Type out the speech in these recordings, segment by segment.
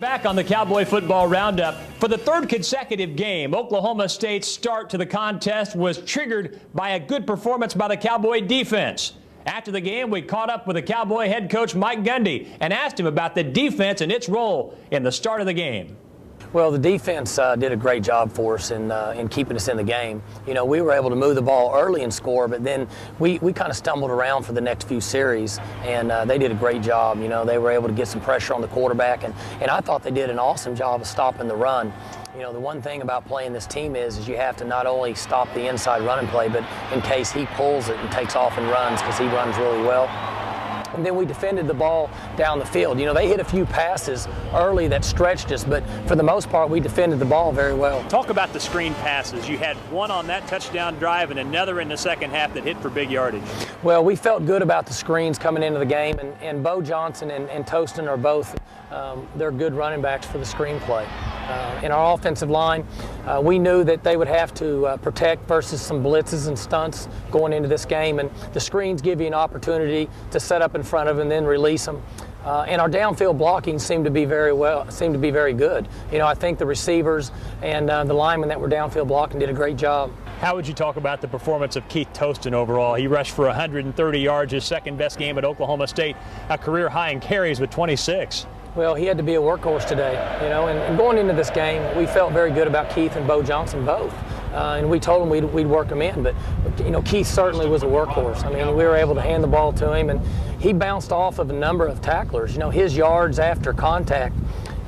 Back on the Cowboy Football Roundup, for the third consecutive game, Oklahoma State's start to the contest was triggered by a good performance by the Cowboy defense. After the game, we caught up with the Cowboy head coach Mike Gundy and asked him about the defense and its role in the start of the game. Well, the defense did a great job for us in keeping us in the game. You know, we were able to move the ball early and score, but then we kind of stumbled around for the next few series, and they did a great job. You know, they were able to get some pressure on the quarterback, and I thought they did an awesome job of stopping the run. You know, the one thing about playing this team is you have to not only stop the inside running play, but in case he pulls it and takes off and runs, because he runs really well. And then we defended the ball down the field. You know, they hit a few passes early that stretched us, but for the most part, we defended the ball very well. Talk about the screen passes. You had one on that touchdown drive and another in the second half that hit for big yardage. Well, we felt good about the screens coming into the game, and Beau Johnson and Toston are both, they're good running backs for the screen play. In our offensive line, we knew that they would have to protect versus some blitzes and stunts going into this game, and the screens give you an opportunity to set up in front of them and then release them. And our downfield blocking seemed to be very good. You know, I think the receivers and the linemen that were downfield blocking did a great job. How would you talk about the performance of Keith Toston overall? He rushed for 130 yards, his second best game at Oklahoma State, a career high in carries with 26. Well, he had to be a workhorse today, you know, and going into this game, we felt very good about Keith and Beau Johnson both. And we told him we'd work him in, but, you know, Keith certainly was a workhorse. I mean, we were able to hand the ball to him, and he bounced off of a number of tacklers. You know, his yards after contact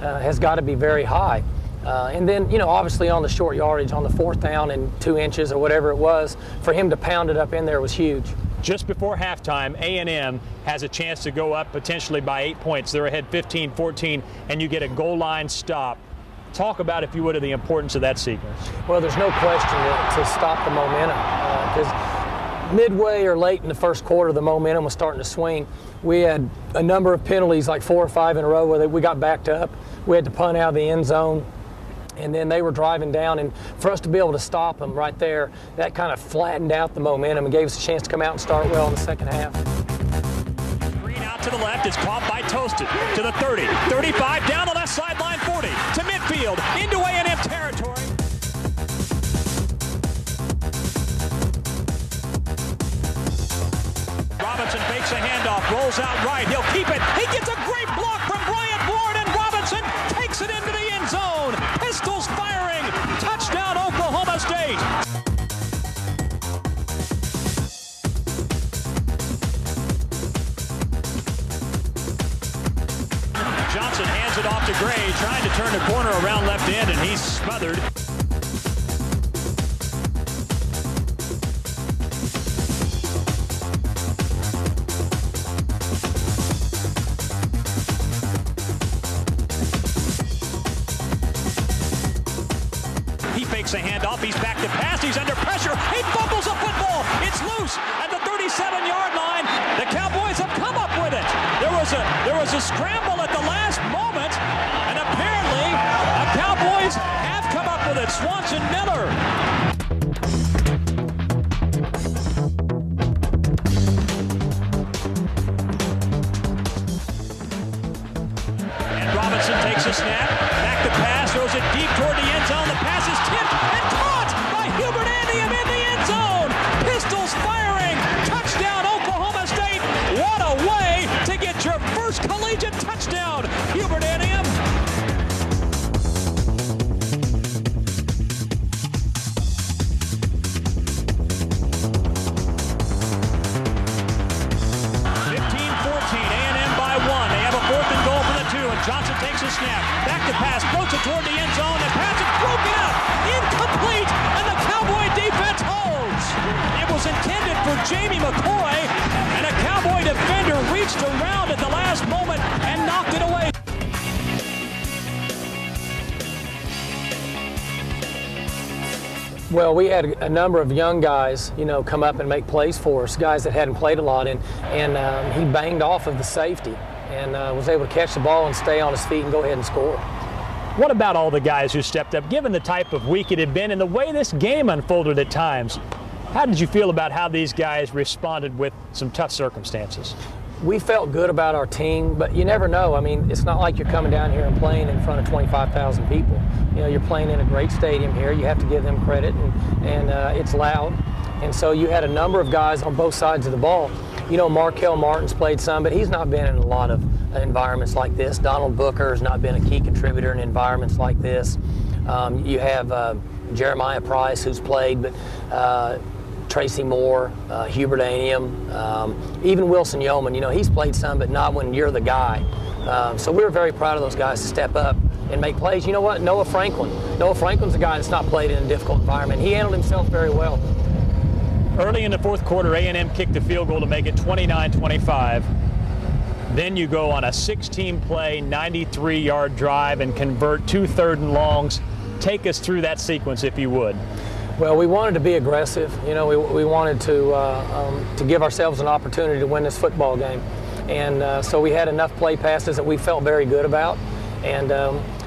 has got to be very high. And then, you know, obviously on the short yardage, on the 4th down and 2 inches or whatever it was, for him to pound it up in there was huge. Just before halftime, A&M has a chance to go up potentially by 8 points. They're ahead 15-14, and you get a goal line stop. Talk about, if you would, of the importance of that sequence. Well, there's no question to stop the momentum, because midway or late in the first quarter, the momentum was starting to swing. We had a number of penalties, like 4 or 5 in a row, where we got backed up. We had to punt out of the end zone. And then they were driving down, and for us to be able to stop them right there, that kind of flattened out the momentum and gave us a chance to come out and start well in the second half. Green out to the left, it's caught by Toston to the 30, 35, down the left sideline, 40, to midfield, into A&M territory. Robinson fakes a handoff, rolls out right, he'll keep it, he gets a great block from Bryant Ward, and Robinson takes it into the end zone. Pistols firing, touchdown Oklahoma State. Johnson hands it off to Gray, trying to turn the corner around left end, and he's smothered. He fakes a handoff, he's back to pass, he's under pressure, he fumbles a football, it's loose at the 37-yard line. The Cowboys have come up with it. There was a scramble at the last moment, and apparently the Cowboys have come up with it. Swanson Miller. And Robinson takes a snap, back to pass, throws it deep toward the end zone. The pass is tipped and caught by Hubert Andium in the end zone. Pistols firing, touchdown Oklahoma State. What a way to get your first collegiate touchdown, Hubert Andium. A&M by 1. They have a 4th and goal for the 2, and Johnson takes a snap. Back to pass, floats it toward the end zone. The pass is broken up, incomplete, and the Cowboy defense holds. It was intended for Jamie McCoy, and a Cowboy defender reached around at the last moment and knocked it away. Well, we had a number of young guys, you know, come up and make plays for us, guys that hadn't played a lot, and he banged off of the safety and was able to catch the ball and stay on his feet and go ahead and score. What about all the guys who stepped up, given the type of week it had been and the way this game unfolded at times? How did you feel about how these guys responded with some tough circumstances? we felt good about our team, but you never know. I mean, it's not like you're coming down here and playing in front of 25,000 people. You know, you're playing in a great stadium here. You have to give them credit, and it's loud. And so you had a number of guys on both sides of the ball. You know, Markel Martin's played some, but he's not been in a lot of environments like this. Donald Booker has not been a key contributor in environments like this. You have Jeremiah Price, who's played, but Tracy Moore, Hubert A&M, even Wilson Yeoman. You know, he's played some, but not when you're the guy. So we were very proud of those guys to step up and make plays. You know what? Noah Franklin's a guy that's not played in a difficult environment. He handled himself very well. Early in the fourth quarter, A&M kicked the field goal to make it 29-25. Then you go on a 16-play, 93-yard drive and convert 2 third and longs. Take us through that sequence, if you would. Well, we wanted to be aggressive. You know, we wanted to give ourselves an opportunity to win this football game. And so we had enough play passes that we felt very good about. And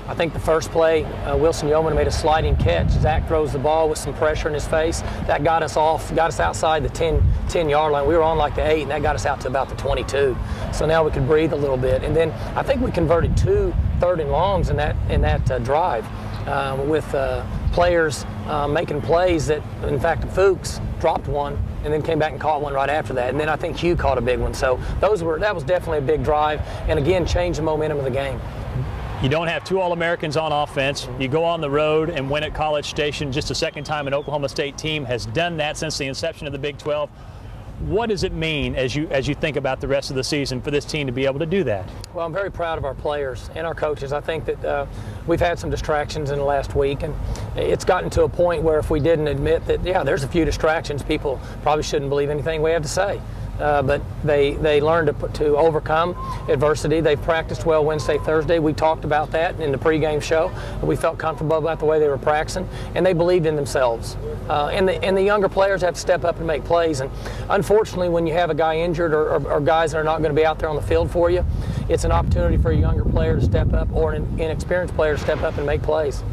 I think the first play, Wilson Yeoman made a sliding catch. Zac throws the ball with some pressure in his face. That got us outside the 10-yard line. We were on like the 8, and that got us out to about the 22. So now we could breathe a little bit. And then I think we converted 2 third and longs in that drive with players making plays that, in fact, Fuchs dropped one and then came back and caught one right after that. And then I think Hugh caught a big one. So that was definitely a big drive, and again, changed the momentum of the game. You don't have 2 All-Americans on offense. You go on the road and win at College Station. Just the second time an Oklahoma State team has done that since the inception of the Big 12. What does it mean as you think about the rest of the season for this team to be able to do that? Well, I'm very proud of our players and our coaches. I think that we've had some distractions in the last week, and it's gotten to a point where if we didn't admit that, yeah, there's a few distractions, people probably shouldn't believe anything we have to say. But they learned to overcome adversity. They practiced well Wednesday, Thursday. We talked about that in the pregame show. We felt comfortable about the way they were practicing, and they believed in themselves. And the younger players have to step up and make plays. And unfortunately, when you have a guy injured or guys that are not going to be out there on the field for you, it's an opportunity for a younger player to step up or an inexperienced player to step up and make plays.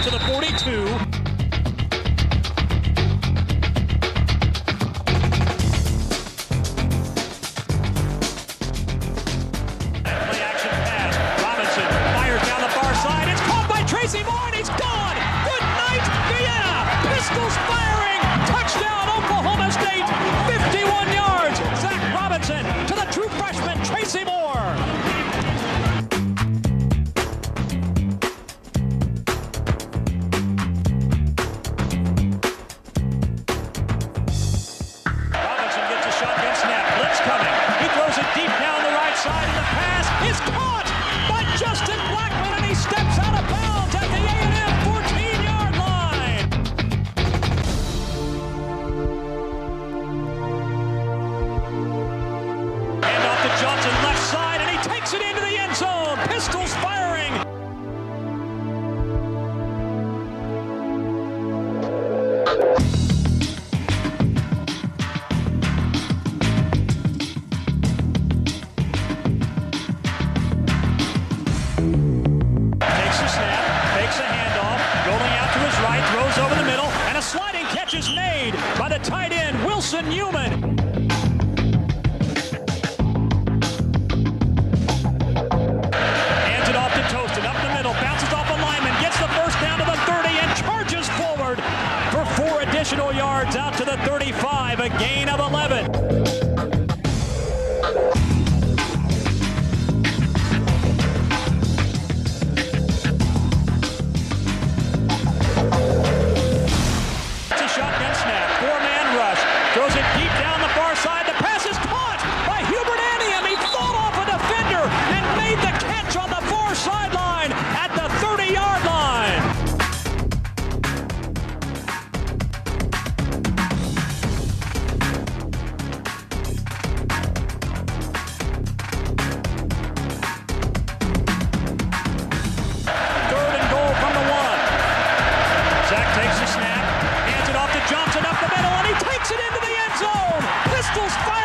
To the 42. Play action pass. Robinson fires down the far side. It's caught by Tracy Moore, and he's gone. Good night, Vienna. Pistols firing. Touchdown, Oklahoma State. 51 yards. Zac Robinson to the true freshman, Tracy Moore. Johnson left side, and he takes it into the end zone. Pistols firing. Takes the snap, fakes a handoff, rolling out to his right, throws over the middle, and a sliding catch is made by the tight end, Wilson Yeoman. Toston up the middle, bounces off a lineman, gets the first down to the 30 and charges forward for 4 additional yards out to the 35, a gain of 11. It's a shotgun snap, 4-man rush, throws it deep down the far side. The pass is caught by Hubert A&M. He fought off a defender and made the catch on the far sideline at the 30-yard line. Third and goal from the 1. Zac takes the snap, hands it off to Johnson up the middle, and he takes it into the end zone. Pistols fire.